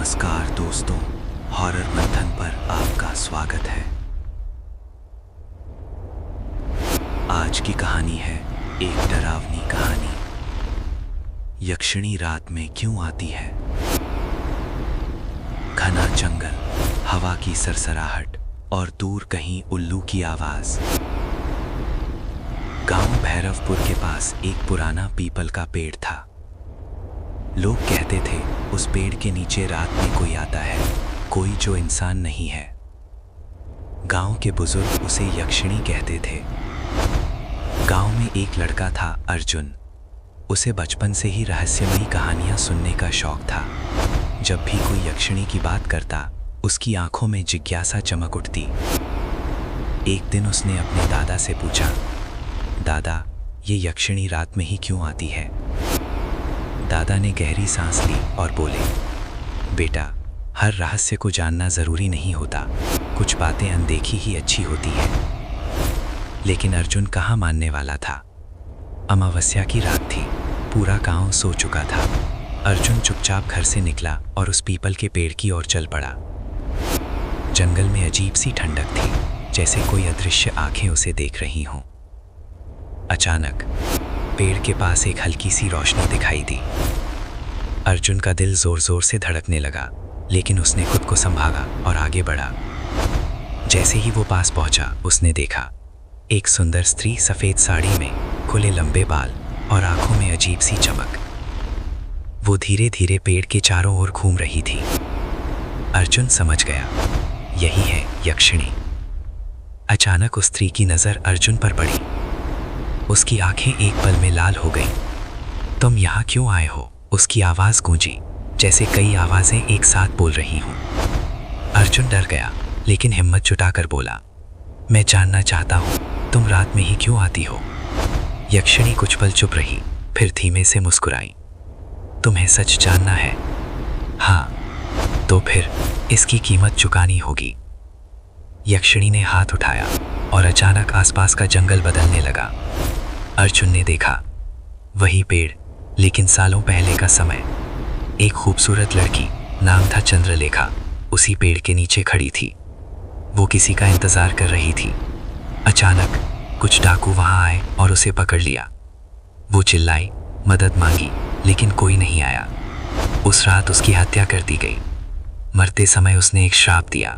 नमस्कार दोस्तों, हॉरर मंथन पर आपका स्वागत है। आज की कहानी है एक डरावनी कहानी। यक्षिणी रात में क्यों आती है? घना जंगल, हवा की सरसराहट और दूर कहीं उल्लू की आवाज। गांव भैरवपुर के पास एक पुराना पीपल का पेड़ था। लोग कहते थे उस पेड़ के नीचे रात में कोई आता है, कोई जो इंसान नहीं है। गांव के बुजुर्ग उसे यक्षिणी कहते थे। गांव में एक लड़का था, अर्जुन। उसे बचपन से ही रहस्यमयी कहानियां सुनने का शौक था। जब भी कोई यक्षिणी की बात करता, उसकी आंखों में जिज्ञासा चमक उठती। एक दिन उसने अपने दादा से पूछा, दादा, ये यक्षिणी रात में ही क्यों आती है? दादा ने गहरी सांस ली और बोले, बेटा, हर रहस्य को जानना जरूरी नहीं होता। कुछ बातें अनदेखी ही अच्छी होती हैं। लेकिन अर्जुन कहाँ मानने वाला था। अमावस्या की रात थी, पूरा गांव सो चुका था। अर्जुन चुपचाप घर से निकला और उस पीपल के पेड़ की ओर चल पड़ा। जंगल में अजीब सी ठंडक थी, जैसे कोई अदृश्य आंखें उसे देख रही हों। अचानक पेड़ के पास एक हल्की सी रोशनी दिखाई दी। अर्जुन का दिल जोर जोर से धड़कने लगा, लेकिन उसने खुद को संभाला और आगे बढ़ा। जैसे ही वो पास पहुंचा, उसने देखा एक सुंदर स्त्री सफेद साड़ी में, खुले लंबे बाल और आंखों में अजीब सी चमक। वो धीरे धीरे पेड़ के चारों ओर घूम रही थी। अर्जुन समझ गया, यही है यक्षिणी। अचानक उस स्त्री की नजर अर्जुन पर पड़ी। उसकी आंखें एक पल में लाल हो गईं। तुम यहाँ क्यों आए हो? उसकी आवाज गूंजी, जैसे कई आवाजें एक साथ बोल रही हों। अर्जुन डर गया, लेकिन हिम्मत जुटाकर बोला, मैं जानना चाहता हूँ, तुम रात में ही क्यों आती हो? यक्षिणी कुछ पल चुप रही, फिर धीमे से मुस्कुराई। तुम्हें सच जानना है? हाँ, तो फिर इसकी कीमत चुकानी होगी। यक्षिणी ने हाथ उठाया और अचानक आसपास का जंगल बदलने लगा। अर्जुन ने देखा वही पेड़, लेकिन सालों पहले का समय। एक खूबसूरत लड़की, नाम था चंद्रलेखा, उसी पेड़ के नीचे खड़ी थी। वो किसी का इंतजार कर रही थी। अचानक कुछ डाकू वहां आए और उसे पकड़ लिया। वो चिल्लाई, मदद मांगी, लेकिन कोई नहीं आया। उस रात उसकी हत्या कर दी गई। मरते समय उसने एक श्राप दिया,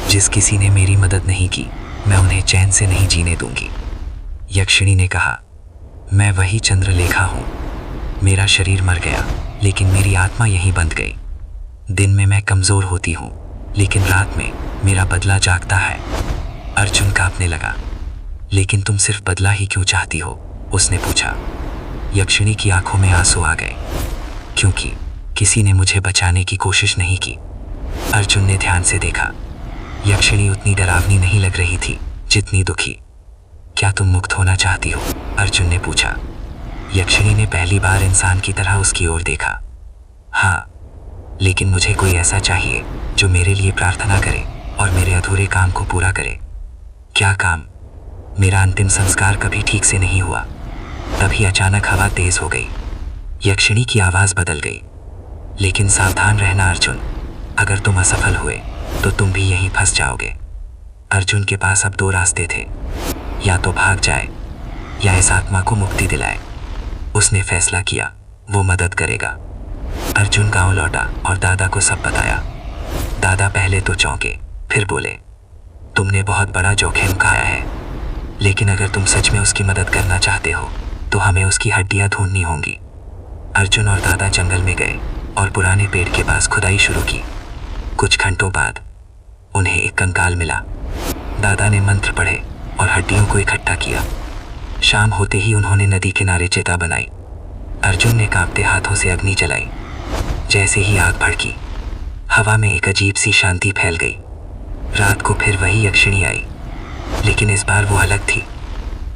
जिस किसी ने मेरी मदद नहीं की, मैं उन्हें चैन से नहीं जीने दूंगी। यक्षिणी ने कहा, मैं वही चंद्रलेखा हूं। मेरा शरीर मर गया, लेकिन मेरी आत्मा यहीं बंध गई। दिन में मैं कमजोर होती हूं, लेकिन रात में मेरा बदला जागता है। अर्जुन कांपने लगा। लेकिन तुम सिर्फ बदला ही क्यों चाहती हो? उसने पूछा। यक्षिणी की आंखों में आंसू आ गए, क्योंकि किसी ने मुझे बचाने की कोशिश नहीं की। अर्जुन ने ध्यान से देखा। यक्षिणी उतनी डरावनी नहीं लग रही थी जितनी दुखी। क्या तुम मुक्त होना चाहती हो? अर्जुन ने पूछा। यक्षिणी ने पहली बार इंसान की तरह उसकी ओर देखा। हाँ, लेकिन मुझे कोई ऐसा चाहिए जो मेरे लिए प्रार्थना करे और मेरे अधूरे काम को पूरा करे। क्या काम? मेरा अंतिम संस्कार कभी ठीक से नहीं हुआ। तभी अचानक हवा तेज हो गई। यक्षिणी की आवाज बदल गई, लेकिन सावधान रहना अर्जुन, अगर तुम असफल हुए तो तुम भी यहीं फंस जाओगे। अर्जुन के पास अब दो रास्ते थे, या तो भाग जाए या इस आत्मा को मुक्ति दिलाए। उसने फैसला किया, वो मदद करेगा। अर्जुन गांव लौटा और दादा को सब बताया। दादा पहले तो चौंके, फिर बोले, तुमने बहुत बड़ा जोखिम उठाया है, लेकिन अगर तुम सच में उसकी मदद करना चाहते हो तो हमें उसकी हड्डियां ढूंढनी होंगी। अर्जुन और दादा जंगल में गए और पुराने पेड़ के पास खुदाई शुरू की। कुछ घंटों बाद उन्हें एक कंकाल मिला। दादा ने मंत्र पढ़े और हड्डियों को इकट्ठा किया। शाम होते ही उन्होंने नदी किनारे चिता बनाई। अर्जुन ने कांपते हाथों से अग्नि जलाई। जैसे ही आग भड़की, हवा में एक अजीब सी शांति फैल गई। रात को फिर वही यक्षिणी आई, लेकिन इस बार वो अलग थी।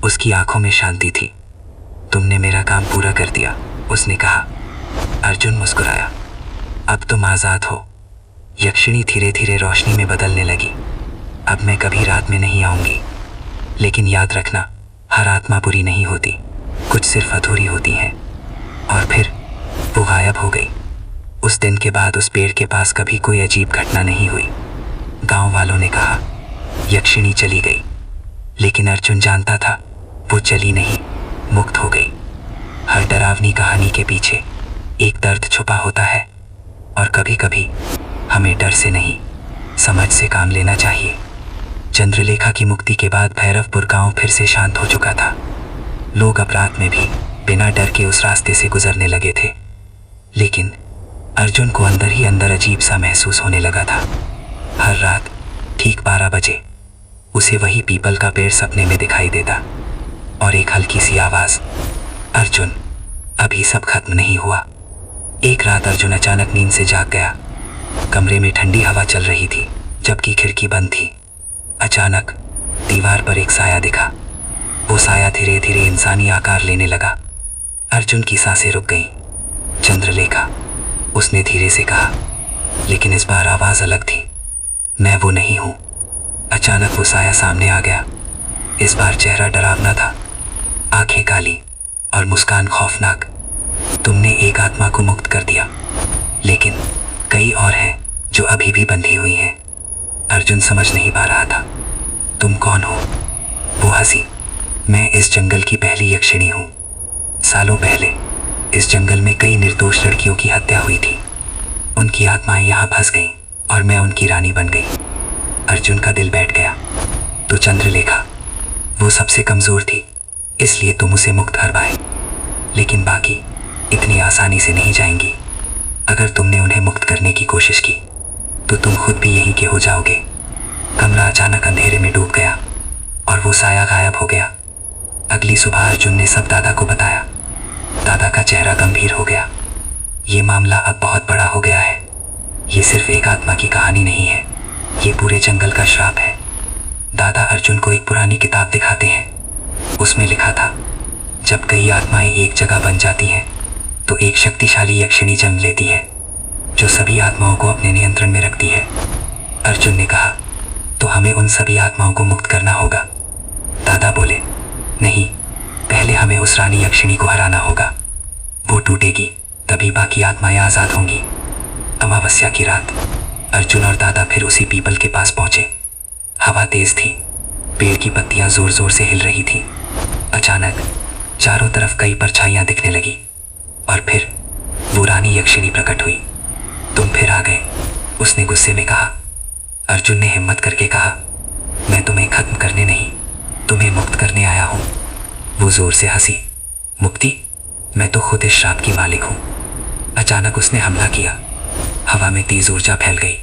उसकी आंखों में शांति थी। तुमने मेरा काम पूरा कर दिया, उसने कहा। अर्जुन मुस्कुराया। अब तुम आजाद हो। यक्षिणी धीरे धीरे रोशनी में बदलने लगी। अब मैं कभी रात में नहीं आऊंगी, लेकिन याद रखना, हर आत्मा बुरी नहीं होती, कुछ सिर्फ अधूरी होती हैं। और फिर वो गायब हो गई। उस दिन के बाद उस पेड़ के पास कभी कोई अजीब घटना नहीं हुई। गांव वालों ने कहा यक्षिणी चली गई, लेकिन अर्जुन जानता था वो चली नहीं, मुक्त हो गई। हर डरावनी कहानी के पीछे एक दर्द छुपा होता है, और कभी कभी हमें डर से नहीं, समझ से काम लेना चाहिए। चंद्रलेखा की मुक्ति के बाद भैरवपुर गांव फिर से शांत हो चुका था। लोग अब रात में भी बिना डर के उस रास्ते से गुजरने लगे थे। लेकिन अर्जुन को अंदर ही अंदर अजीब सा महसूस होने लगा था। हर रात ठीक 12 बजे उसे वही पीपल का पेड़ सपने में दिखाई देता, और एक हल्की सी आवाज, अर्जुन अभी सब खत्म नहीं हुआ। एक रात अर्जुन अचानक नींद से जाग गया। कमरे में ठंडी हवा चल रही थी, जबकि खिड़की बंद थी। अचानक दीवार पर एक साया दिखा। वो साया धीरे धीरे इंसानी आकार लेने लगा। अर्जुन की सांसें रुक गईं। चंद्रलेखा, उसने धीरे से कहा, लेकिन इस बार आवाज अलग थी। मैं वो नहीं हूं। अचानक वो साया सामने आ गया। इस बार चेहरा डरावना था, आंखें काली और मुस्कान खौफनाक। तुमने एक आत्मा को मुक्त कर दिया, लेकिन कई और हैं जो अभी भी बंधी हुई हैं। अर्जुन समझ नहीं पा रहा था। तुम कौन हो? वो हंसी। मैं इस जंगल की पहली यक्षिणी हूं। सालों पहले इस जंगल में कई निर्दोष लड़कियों की हत्या हुई थी। उनकी आत्माएं यहाँ फंस गईं और मैं उनकी रानी बन गई। अर्जुन का दिल बैठ गया। तो चंद्रलेखा, वो सबसे कमजोर थी, इसलिए तुम उसे मुक्त करवाए, लेकिन बाकी इतनी आसानी से नहीं जाएंगी। अगर तुमने उन्हें मुक्त करने की कोशिश की तो तुम खुद भी यहीं के हो जाओगे। कमरा अचानक अंधेरे में डूब गया और वो साया गायब हो गया। अगली सुबह अर्जुन ने सब दादा को बताया। दादा का चेहरा गंभीर हो गया। ये मामला अब बहुत बड़ा हो गया है। ये सिर्फ एक आत्मा की कहानी नहीं है, ये पूरे जंगल का श्राप है। दादा अर्जुन को एक पुरानी किताब दिखाते हैं। उसमें लिखा था, जब कई आत्माएं एक जगह बन जाती हैं तो एक शक्तिशाली यक्षिणी जन्म लेती है जो सभी आत्माओं को अपने नियंत्रण में रखती है। अर्जुन ने कहा, तो हमें उन सभी आत्माओं को मुक्त करना होगा। दादा बोले, नहीं, पहले हमें उस रानी यक्षिणी को हराना होगा। वो टूटेगी तभी बाकी आत्माएं आजाद होंगी। अमावस्या की रात अर्जुन और दादा फिर उसी पीपल के पास पहुंचे। हवा तेज थी, पेड़ की पत्तियां जोर जोर से हिल रही थी। अचानक चारों तरफ कई परछाइयां दिखने लगी और फिर वो रानी यक्षिणी प्रकट हुई। तुम फिर आ गए, उसने गुस्से में कहा। अर्जुन ने हिम्मत करके कहा, मैं तुम्हें खत्म करने नहीं, तुम्हें मुक्त करने आया हूं। वो जोर से हंसी। मुक्ति? मैं तो खुद इस श्राप की मालिक हूं। अचानक उसने हमला किया। हवा में तेज ऊर्जा फैल गई।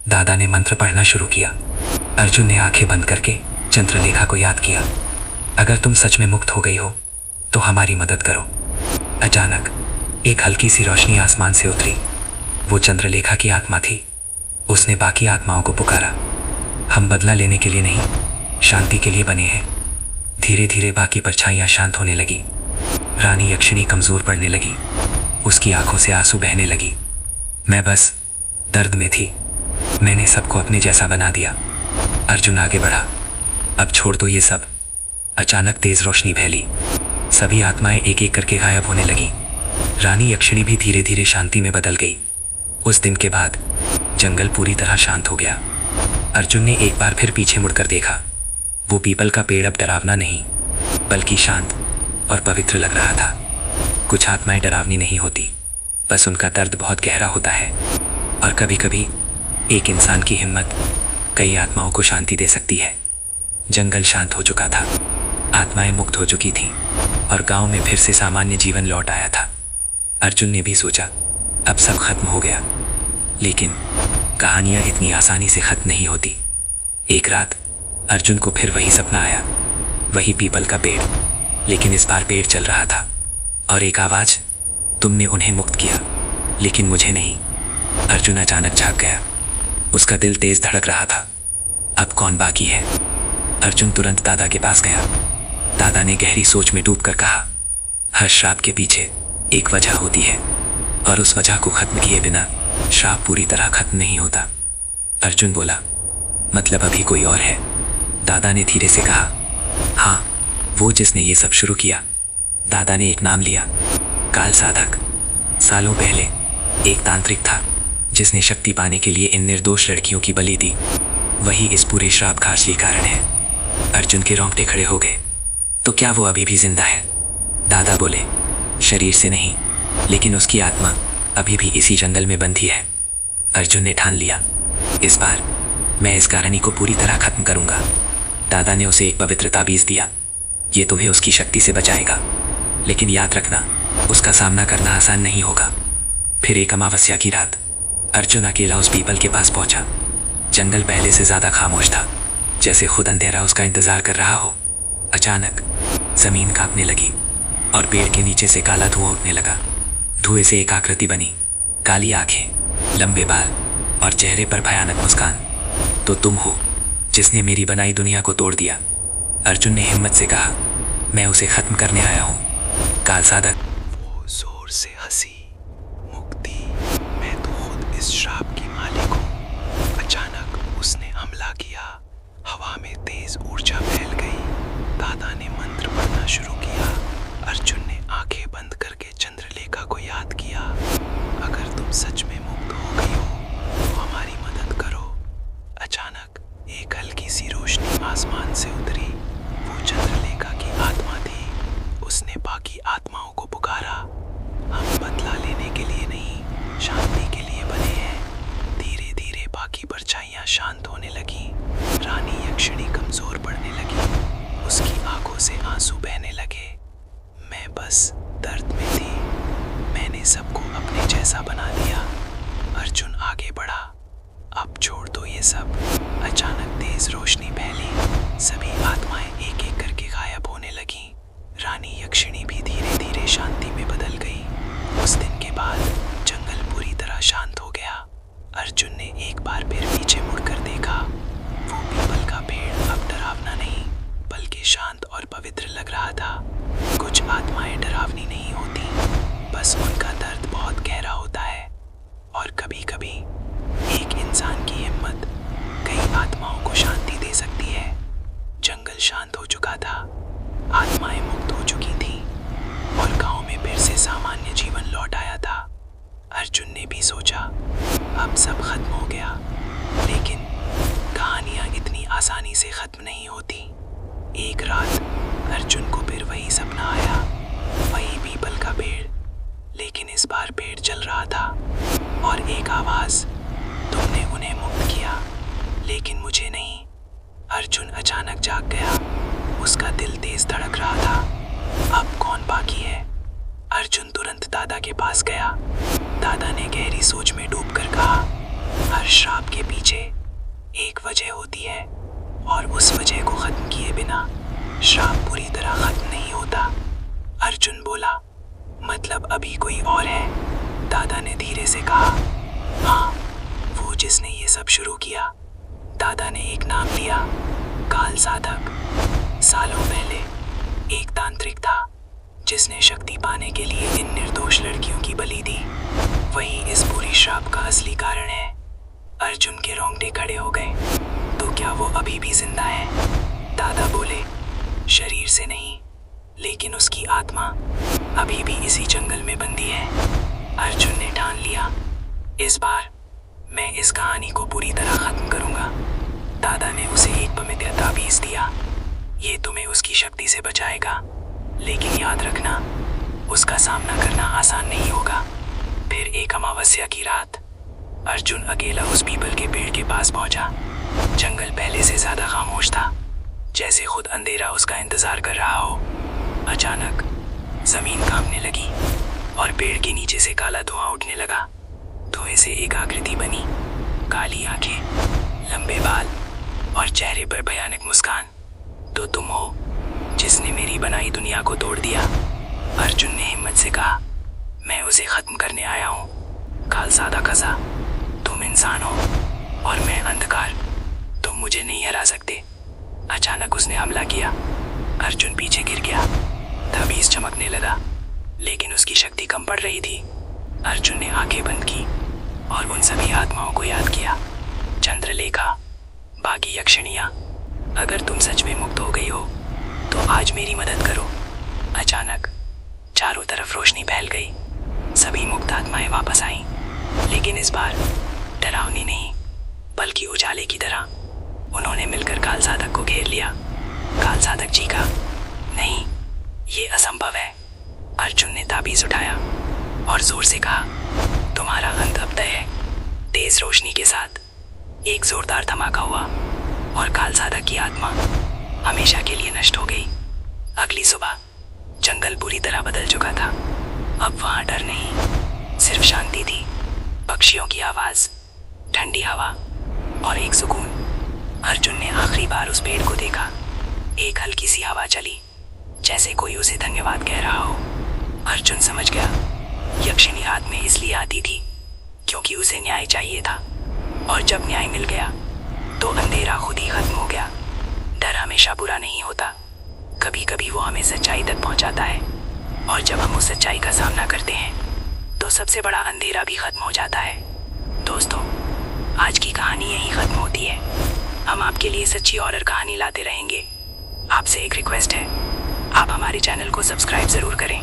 दादा ने मंत्र पढ़ना शुरू किया। अर्जुन ने आंखें बंद करके चंद्रलेखा को याद किया। अगर तुम सच में मुक्त हो गई हो तो हमारी मदद करो। अचानक एक हल्की सी रोशनी आसमान से उतरी। वो चंद्रलेखा की आत्मा थी। उसने बाकी आत्माओं को पुकारा, हम बदला लेने के लिए नहीं, शांति के लिए बने हैं। धीरे धीरे बाकी परछाइयां शांत होने लगी। रानी यक्षिणी कमजोर पड़ने लगी। उसकी आंखों से आंसू बहने लगी। मैं बस दर्द में थी, मैंने सबको अपने जैसा बना दिया। अर्जुन आगे बढ़ा, अब छोड़ दो ये सब। अचानक तेज रोशनी फैली। सभी आत्माएं एक एक करके गायब होने लगी। रानी यक्षिणी भी धीरे धीरे शांति में बदल गई। उस दिन के बाद जंगल पूरी तरह शांत हो गया। अर्जुन ने एक बार फिर पीछे मुड़कर देखा। वो पीपल का पेड़ अब डरावना नहीं, बल्कि शांत और पवित्र लग रहा था। कुछ आत्माएं डरावनी नहीं होती, बस उनका दर्द बहुत गहरा होता है। और कभी कभी एक इंसान की हिम्मत कई आत्माओं को शांति दे सकती है। जंगल शांत हो चुका था, आत्माएं मुक्त हो चुकी थीं और गांव में फिर से सामान्य जीवन लौट आया था। अर्जुन ने भी सोचा, अब सब खत्म हो गया। लेकिन कहानियां इतनी आसानी से खत्म नहीं होती। एक रात अर्जुन को फिर वही सपना आया, वही पीपल का पेड़, लेकिन इस बार पेड़ चल रहा था और एक आवाज, तुमने उन्हें मुक्त किया लेकिन मुझे नहीं। अर्जुन अचानक झांक गया। उसका दिल तेज धड़क रहा था। अब कौन बाकी है? अर्जुन तुरंत दादा के पास गया। दादा ने गहरी सोच में डूबकर कहा, हर श्राप के पीछे एक वजह होती है और उस वजह को खत्म किए बिना श्राप पूरी तरह खत्म नहीं होता। अर्जुन बोला, मतलब अभी कोई और है? दादा ने धीरे से कहा, हाँ, वो जिसने ये सब शुरू किया। दादा ने एक नाम लिया, काल साधक। सालों पहले एक तांत्रिक था जिसने शक्ति पाने के लिए इन निर्दोष लड़कियों की बलि दी। वही इस पूरे श्राप का असली कारण है। अर्जुन के रोंगटे खड़े हो गए। तो क्या वो अभी भी जिंदा है? दादा बोले, शरीर से नहीं, लेकिन उसकी आत्मा अभी भी इसी जंगल में बंधी है। अर्जुन ने ठान लिया, इस बार मैं इस कहानी को पूरी तरह खत्म करूंगा। दादा ने उसे एक पवित्र ताबीज दिया। ये तुम्हें उसकी शक्ति से बचाएगा, लेकिन याद रखना, उसका सामना करना आसान नहीं होगा। फिर एक अमावस्या की रात अर्जुन अकेला उस पीपल के पास पहुंचा। जंगल पहले से ज्यादा खामोश था, जैसे खुद अंधेरा उसका इंतजार कर रहा हो। अचानक जमीन कांपने लगी और पेड़ के नीचे से काला धुआं उठने लगा। धुएं से एक आकृति बनी, काली आंखें, लंबे बाल और चेहरे पर भयानक मुस्कान। तो तुम हो जिसने मेरी बनाई दुनिया को तोड़ दिया। अर्जुन ने हिम्मत से कहा, मैं उसे खत्म करने आया हूं। काल साधक वो जोर से हंसी, मुक्ति, मैं तो खुद इस श्राप की मालिक हूं। अचानक उसने हमला किया। हवा में तेज ऊर्जा फैल गई। दादा ने मंत्र पढ़ना शुरू किया। अर्जुन ने आंखें बंद करके चंद्रलेखा को याद किया। अगर तुम सच में मुक्त हो गई हो तो हमारी मदद करो। अचानक एक हल्की सी रोशनी आसमान से उतरी। वो चंद्रलेखा की आत्मा थी। उसने बाकी आत्माओं को पुकारा, हम बदला लेने के लिए नहीं, शांति के लिए बने हैं। धीरे धीरे बाकी परछाइयां शांत होने लगी। रानी यक्षिणी कमजोर पड़ने लगी। उसकी आंखों से आंसू बहने लगे। मैं बस दर्द में थी। मैंने सबको अपने जैसा बना दिया। अर्जुन आगे बढ़ा, अब छोड़ दो ये सब। अचानक तेज रोशनी फैली। सभी आत्माएं एक एक करके गायब होने लगीं। रानी यक्षिणी भी धीरे धीरे शांति में बदल गई। उस दिन के बाद जंगल पूरी तरह शांत हो गया। अर्जुन ने एक बार फिर पीछे मुड़कर देखा। वो पीपल का पेड़ अब डरावना नहीं, बल्कि शांत और पवित्र लग रहा था। कुछ आत्माएं डरावनी नहीं होती, बस उनका दर्द बहुत गहरा होता है। और कभी कभी एक इंसान की हिम्मत कई आत्माओं को शांति दे सकती है। जंगल शांत हो चुका था, आत्माएं मुक्त हो चुकी थीं और गांव में फिर से सामान्य जीवन लौट आया था। अर्जुन ने भी सोचा, अब सब खत्म हो गया, लेकिन कहानियां इतनी आसानी से खत्म नहीं होती। एक रात अर्जुन को फिर वही सपना आया, वही पीपल का पेड़, लेकिन इस बार पेड़ जल रहा था और एक आवाज, तुमने उन्हें मुक्त किया लेकिन मुझे नहीं। अर्जुन अचानक जाग गया। उसका दिल तेज धड़क रहा था। अब कौन बाकी है? अर्जुन तुरंत दादा के पास गया। दादा ने गहरी सोच में डूबकर कहा, हर श्राप के पीछे एक वजह होती है और उस वजह को खत्म किए बिना श्राप पूरी तरह खत्म नहीं होता। अर्जुन बोला, मतलब अभी कोई और है? दादा ने धीरे से कहा, हाँ, वो जिसने ये सब शुरू किया। दादा ने एक नाम लिया, काल साधक। सालों पहले एक तांत्रिक था जिसने शक्ति पाने के लिए इन निर्दोष लड़कियों की बलि दी। वही इस पूरी श्राप का असली कारण है। अर्जुन के रोंगटे खड़े हो गए। तो क्या वो अभी भी जिंदा है? दादा बोले, शरीर से नहीं, लेकिन उसकी आत्मा अभी भी इसी जंगल में बंदी है। अर्जुन ने ठान लिया, इस बार मैं इस कहानी को पूरी तरह खत्म करूंगा। दादा ने उसे एक पवित्र ताबीज दिया। ये तुम्हें उसकी शक्ति से बचाएगा, लेकिन याद रखना, उसका सामना करना आसान नहीं होगा। फिर एक अमावस्या की रात अर्जुन अकेला उस पीपल के पेड़ के पास पहुंचा। जंगल पहले से ज्यादा खामोश था, जैसे खुद अंधेरा उसका इंतजार कर रहा हो। अचानक जमीन कांपने लगी और पेड़ के नीचे से काला धुआं उठने लगा। धुएं से एक आकृति बनी, काली आंखें, लंबे बाल और चेहरे पर भयानक मुस्कान। तो तुम हो जिसने मेरी बनाई दुनिया को तोड़ दिया। अर्जुन ने हिम्मत से कहा, मैं उसे खत्म करने आया हूँ। खालसादा कसा, तुम इंसान हो और मैं अंधकार, तुम मुझे नहीं हरा सकते। अचानक उसने हमला किया। अर्जुन पीछे गिर गया। ताबीज चमकने लगा, लेकिन उसकी शक्ति कम पड़ रही थी। अर्जुन ने आंखें बंद की और उन सभी आत्माओं को याद किया। चंद्रलेखा, बाकी यक्षिणियां, अगर तुम सच में मुक्त हो गई हो तो आज मेरी मदद करो। अचानक चारों तरफ रोशनी फैल गई। सभी मुक्त आत्माएं वापस आईं लेकिन इस बार डरावनी नहीं बल्कि उजाले की तरह उन्होंने मिलकर काल साधक को घेर लिया। काल साधक चीखा, नहीं, ये असंभव है। अर्जुन ने ताबीज उठाया और जोर से कहा, तुम्हारा अंत अब तय है। तेज रोशनी के साथ एक जोरदार धमाका हुआ और काल साधक की आत्मा हमेशा के लिए नष्ट हो गई। अगली सुबह जंगल पूरी तरह बदल चुका था। अब वहां डर नहीं, सिर्फ शांति थी। पक्षियों की आवाज, ठंडी हवा और एक सुकून। अर्जुन ने आखिरी बार उस पेड़ को देखा। एक हल्की सी हवा चली, जैसे कोई उसे धन्यवाद कह रहा हो। अर्जुन समझ गया, यक्षिणी रात में इसलिए आती थी क्योंकि उसे न्याय चाहिए था, और जब न्याय मिल गया तो अंधेरा खुद ही खत्म हो गया। डर हमेशा बुरा नहीं होता, कभी कभी वो हमें सच्चाई तक पहुंचाता है, और जब हम उस सच्चाई का सामना करते हैं तो सबसे बड़ा अंधेरा भी खत्म हो जाता है। दोस्तों, आज की कहानी यहीं खत्म होती है। हम आपके लिए सच्ची हॉरर कहानी लाते रहेंगे। आपसे एक रिक्वेस्ट है, आप हमारे चैनल को सब्सक्राइब जरूर करें।